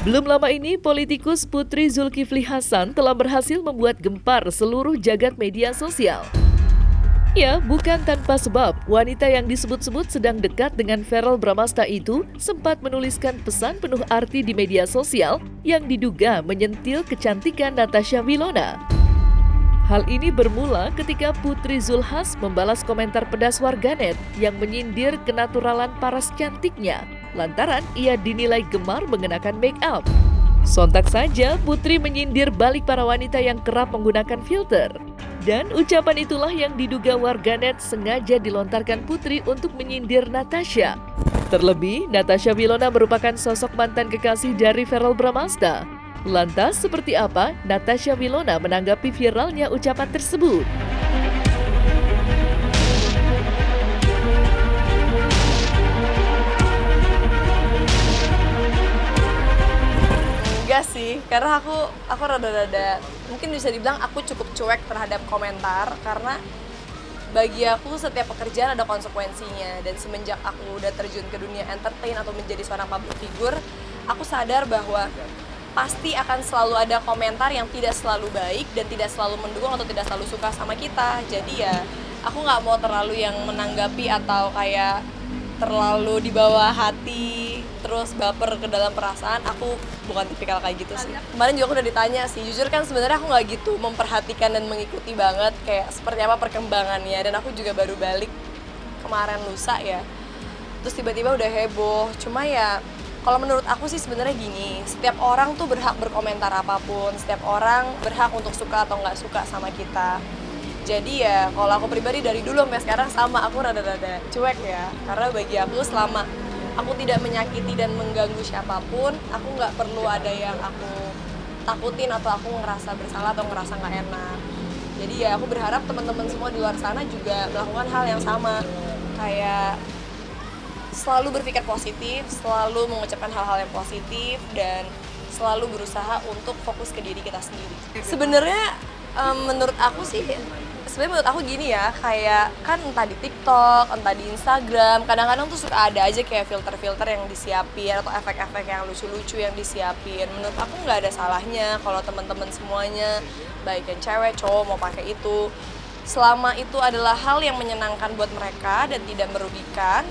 Belum lama ini, politikus Putri Zulkifli Hasan telah berhasil membuat gempar seluruh jagat media sosial. Ya, bukan tanpa sebab, wanita yang disebut-sebut sedang dekat dengan Verrell Bramasta itu sempat menuliskan pesan penuh arti di media sosial yang diduga menyentil kecantikan Natasha Wilona. Hal ini bermula ketika Putri Zulhas membalas komentar pedas warganet yang menyindir kenaturalan paras cantiknya lantaran ia dinilai gemar mengenakan make up. Sontak saja Putri menyindir balik para wanita yang kerap menggunakan filter. Dan ucapan itulah yang diduga warganet sengaja dilontarkan Putri untuk menyindir Natasha. Terlebih, Natasha Wilona merupakan sosok mantan kekasih dari Verrell Bramasta. Lantas, seperti apa Natasha Wilona menanggapi viralnya ucapan tersebut? Enggak sih, karena aku rada-rada mungkin bisa dibilang aku cukup cuek terhadap komentar karena bagi aku setiap pekerjaan ada konsekuensinya dan semenjak aku udah terjun ke dunia entertain atau menjadi seorang public figure, aku sadar bahwa pasti akan selalu ada komentar yang tidak selalu baik dan tidak selalu mendukung atau tidak selalu suka sama kita. Jadi ya aku nggak mau terlalu yang menanggapi atau kayak terlalu di bawah hati terus baper ke dalam perasaan. Aku bukan tipikal kayak gitu sih. Kemarin juga aku udah ditanya sih, jujur kan sebenarnya aku nggak gitu memperhatikan dan mengikuti banget kayak seperti apa perkembangannya, dan aku juga baru balik kemarin lusa ya, terus tiba-tiba udah heboh. Cuma ya kalau menurut aku sih sebenarnya gini, setiap orang tuh berhak berkomentar apapun, setiap orang berhak untuk suka atau nggak suka sama kita. Jadi ya kalau aku pribadi dari dulu sampai sekarang sama, aku rada-rada cuek ya. Karena bagi aku selama aku tidak menyakiti dan mengganggu siapapun, aku nggak perlu ada yang aku takutin atau aku ngerasa bersalah atau ngerasa nggak enak. Jadi ya aku berharap teman-teman semua di luar sana juga melakukan hal yang sama. Kayak selalu berpikir positif, selalu mengucapkan hal-hal yang positif, dan selalu berusaha untuk fokus ke diri kita sendiri. Sebenarnya menurut aku sih, sebenarnya menurut aku gini ya, kayak kan entah di TikTok, entah di Instagram, kadang-kadang tuh suka ada aja kayak filter-filter yang disiapin atau efek-efek yang lucu-lucu yang disiapin. Menurut aku nggak ada salahnya kalau teman-teman semuanya, baik yang cewek, cowok mau pakai itu, selama itu adalah hal yang menyenangkan buat mereka dan tidak merugikan,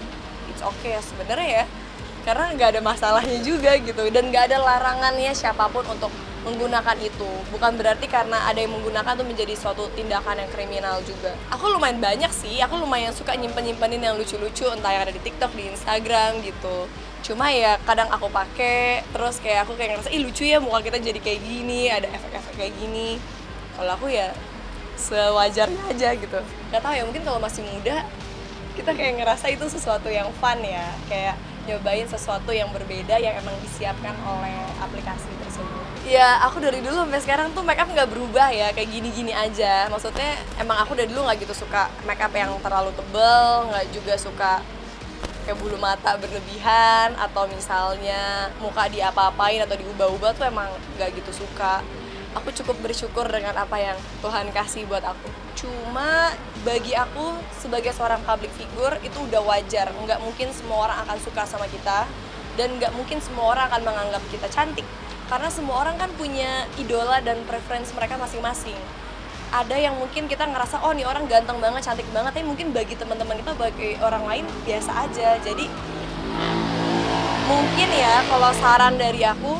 it's okay ya sebenarnya ya, karena nggak ada masalahnya juga gitu, dan nggak ada larangannya siapapun untuk menggunakan itu. Bukan berarti karena ada yang menggunakan itu menjadi suatu tindakan yang kriminal juga. Aku lumayan banyak sih, aku lumayan suka nyimpen-nyimpenin yang lucu-lucu, entah yang ada di TikTok, di Instagram gitu. Cuma ya kadang aku pakai, terus kayak aku kayak ngerasa, ih lucu ya muka kita jadi kayak gini, ada efek-efek kayak gini. Kalau aku ya sewajarnya aja gitu. Gak tau ya, mungkin kalau masih muda kita kayak ngerasa itu sesuatu yang fun ya, kayak nyobain sesuatu yang berbeda yang emang disiapkan oleh aplikasi tersebut. Ya aku dari dulu sampai sekarang tuh make up nggak berubah ya, kayak gini-gini aja. Maksudnya emang aku dari dulu nggak gitu suka make up yang terlalu tebel, nggak juga suka kayak bulu mata berlebihan atau misalnya muka diapa-apain atau diubah-ubah, tuh emang nggak gitu suka. Aku cukup bersyukur dengan apa yang Tuhan kasih buat aku. Cuma bagi aku sebagai seorang public figure itu udah wajar. Nggak mungkin semua orang akan suka sama kita, dan nggak mungkin semua orang akan menganggap kita cantik. Karena semua orang kan punya idola dan preference mereka masing-masing. Ada yang mungkin kita ngerasa, oh nih orang ganteng banget, cantik banget, tapi mungkin bagi teman-teman kita, bagi orang lain biasa aja. Jadi mungkin ya kalau saran dari aku,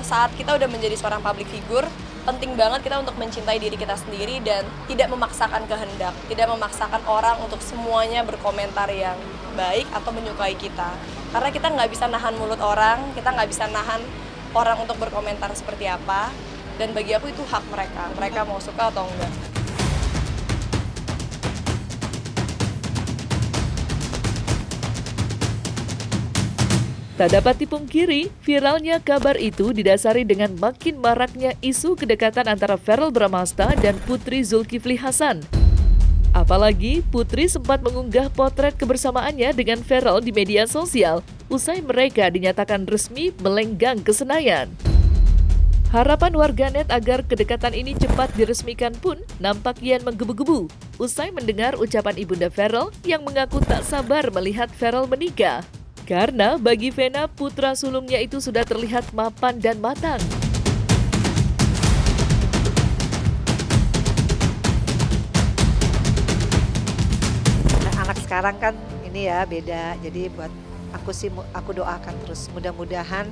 saat kita udah menjadi seorang public figure, penting banget kita untuk mencintai diri kita sendiri dan tidak memaksakan kehendak, tidak memaksakan orang untuk semuanya berkomentar yang baik atau menyukai kita. Karena kita nggak bisa nahan mulut orang, kita nggak bisa nahan orang untuk berkomentar seperti apa, dan bagi aku itu hak mereka mau suka atau enggak. Tak dapat dipungkiri, viralnya kabar itu didasari dengan makin maraknya isu kedekatan antara Verrell Bramasta dan Putri Zulkifli Hasan. Apalagi Putri sempat mengunggah potret kebersamaannya dengan Verrell di media sosial usai mereka dinyatakan resmi melenggang ke Senayan. Harapan warganet agar kedekatan ini cepat diresmikan pun nampak kian menggebu-gebu usai mendengar ucapan ibunda Verrell yang mengaku tak sabar melihat Verrell menikah. Karena bagi Vena, putra sulungnya itu sudah terlihat mapan dan matang. Anak sekarang kan ini ya beda, jadi buat aku sih aku doakan terus mudah-mudahan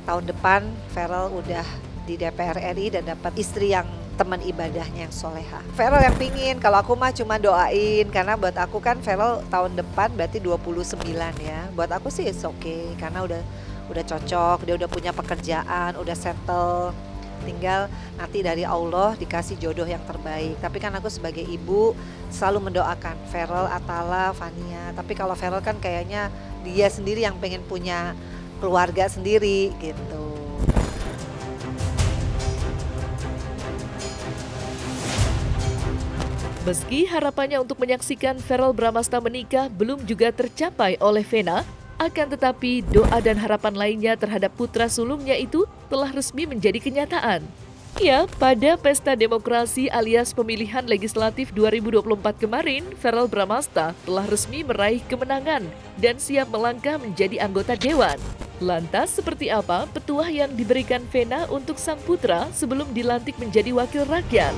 tahun depan Verel udah di DPR RI dan dapat istri yang teman ibadahnya yang soleha. Verel yang pingin, kalau aku mah cuma doain karena buat aku kan Verel tahun depan berarti 29 ya. Buat aku sih it's okay karena udah cocok, dia udah punya pekerjaan, udah settle. Tinggal nanti dari Allah dikasih jodoh yang terbaik. Tapi kan aku sebagai ibu selalu mendoakan Verel, Atala, Fania. Tapi kalau Verel kan kayaknya dia sendiri yang pengen punya keluarga sendiri gitu. Meski harapannya untuk menyaksikan Verrel Bramasta menikah belum juga tercapai oleh Vena, akan tetapi doa dan harapan lainnya terhadap putra sulungnya itu telah resmi menjadi kenyataan. Ya, pada Pesta Demokrasi alias Pemilihan Legislatif 2024 kemarin, Verrel Bramasta telah resmi meraih kemenangan dan siap melangkah menjadi anggota Dewan. Lantas seperti apa petuah yang diberikan Vena untuk sang putra sebelum dilantik menjadi wakil rakyat?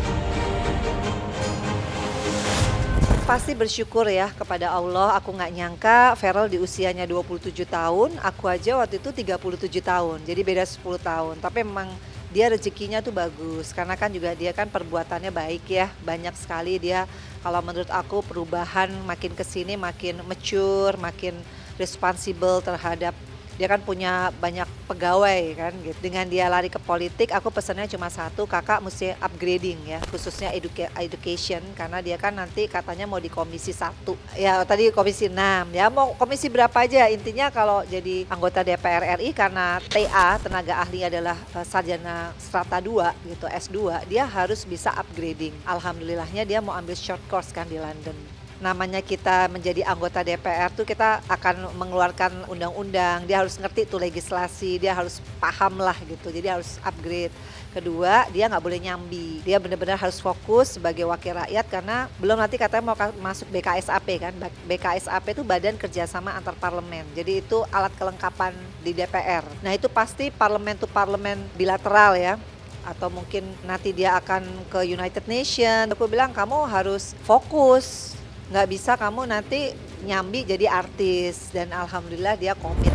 Pasti bersyukur ya kepada Allah, aku nggak nyangka Verrel di usianya 27 tahun, aku aja waktu itu 37 tahun, jadi beda 10 tahun. Tapi memang dia rezekinya tuh bagus, karena kan juga dia kan perbuatannya baik ya, banyak sekali dia kalau menurut aku perubahan makin kesini makin mature, makin responsible terhadap dia kan punya banyak pegawai kan gitu. Dengan dia lari ke politik, aku pesannya cuma satu, kakak mesti upgrading ya, khususnya education karena dia kan nanti katanya mau di komisi 1. Ya tadi komisi 6 ya, mau komisi berapa aja. Intinya kalau jadi anggota DPR RI karena TA, tenaga ahli adalah sarjana strata 2 gitu, S2, dia harus bisa upgrading. Alhamdulillahnya dia mau ambil short course kan di London. Namanya kita menjadi anggota DPR tuh kita akan mengeluarkan undang-undang, dia harus ngerti tuh legislasi, dia harus paham lah gitu, jadi harus upgrade. Kedua, dia nggak boleh nyambi, dia benar-benar harus fokus sebagai wakil rakyat karena belum nanti katanya mau masuk BKSAP kan, BKSAP itu Badan Kerjasama Antar Parlemen, jadi itu alat kelengkapan di DPR. Nah itu pasti parlemen to parlemen bilateral ya, atau mungkin nanti dia akan ke United Nations. Aku bilang kamu harus fokus, nggak bisa kamu nanti nyambi jadi artis, dan alhamdulillah dia komit.